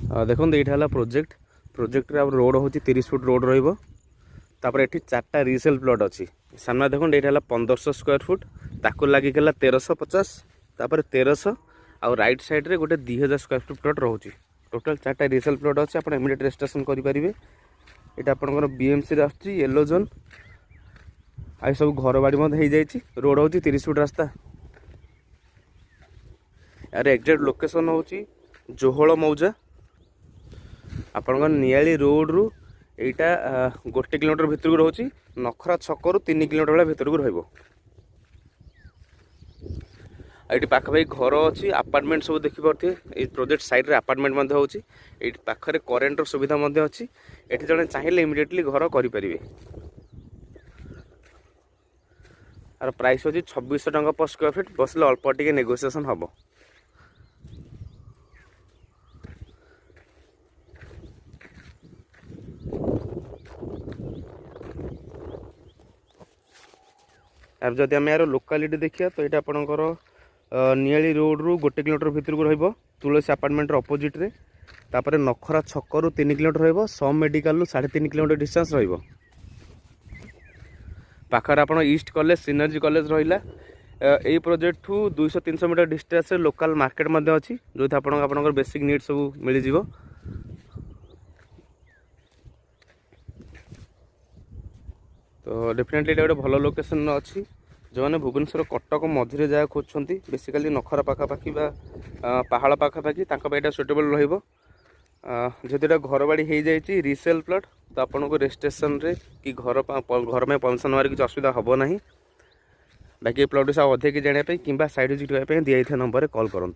देखो ये project project रे रोड हूँ 30 फुट रोड रही ये 4टा रिसेल प्लॉट अच्छी सामना देखो ये 1500 स्क्वायर फुट ताक लगे 1350 तापर 1300 आउ राइट साइड रे गोटे 2000 स्क्वायर फुट प्लॉट रोचे टोटाल 4टा रिसेल प्लॉट अच्छे आप इमिडिएट रजिस्ट्रेशन करेंगे। यहाँ आपंकर बीएमसी आसूँ येलो जोन आई सब घर बाड़ी हो जाए रोड हूँ 30 फुट रास्ता। यार एक्जाक्ट लोकेशन हूँ जोहल मौजा आपंकर नियाली रोड रु यहाँ 1 किलोमीटर भितर को रोचे नखरा छकु 3 किलोमीटर भाई भितर को रही पाखापाखि घर अच्छी आपार्टमेंट सब देखिपे ये प्रोजेक्ट साइड रे आपार्टमेंट होची पाखे करेन्टर सुविधा अच्छी ये जड़े चाहिए इमिडिएटली घर करें। आर प्राइस होची 2600 टंका पर स्क्वायर फीट बसले अल्प टिके नेगोशिएशन हम। अब जदि आम यार लोकालिटी देखिए तो यहाँ आपंकर नियाली रोड रु 1 किलोमीटर भितर को रही तुलसी आपार्टमेंट अपोजिट रे तापर नखरा छकु 3 किलोमीटर रही सम मेडिकल 3.5 किलोमीटर डिस्टेंस रही पाखर आप ईस्ट कॉलेज सिनर्जी कॉलेज रहा यही प्रोजेक्ट ठू 200-300 मीटर डिस्टेंस लोकल मार्केट अच्छी जो आपंकर बेसिक नीड सब मिल जाव। तो डेफिनेटली ये गोटे भल लोकेशन अच्छी जो मैंने भुवनेश्वर कटक मझे जगह खोजुंट बेसिकाली नखरा पाखापाखि पहाड़ पाखापाखि यहाँ सुटेबल रही घर बाड़ी हो जाए रिसेल प्लॉट तो आपन को रजिस्ट्रेशन रे कि घर में परमिशन मारे किसी असुविधा हम ना। बाकी प्लॉट विषय अधिक जानापी कि सैट विजिट करने दिया नंबर कॉल करूँ।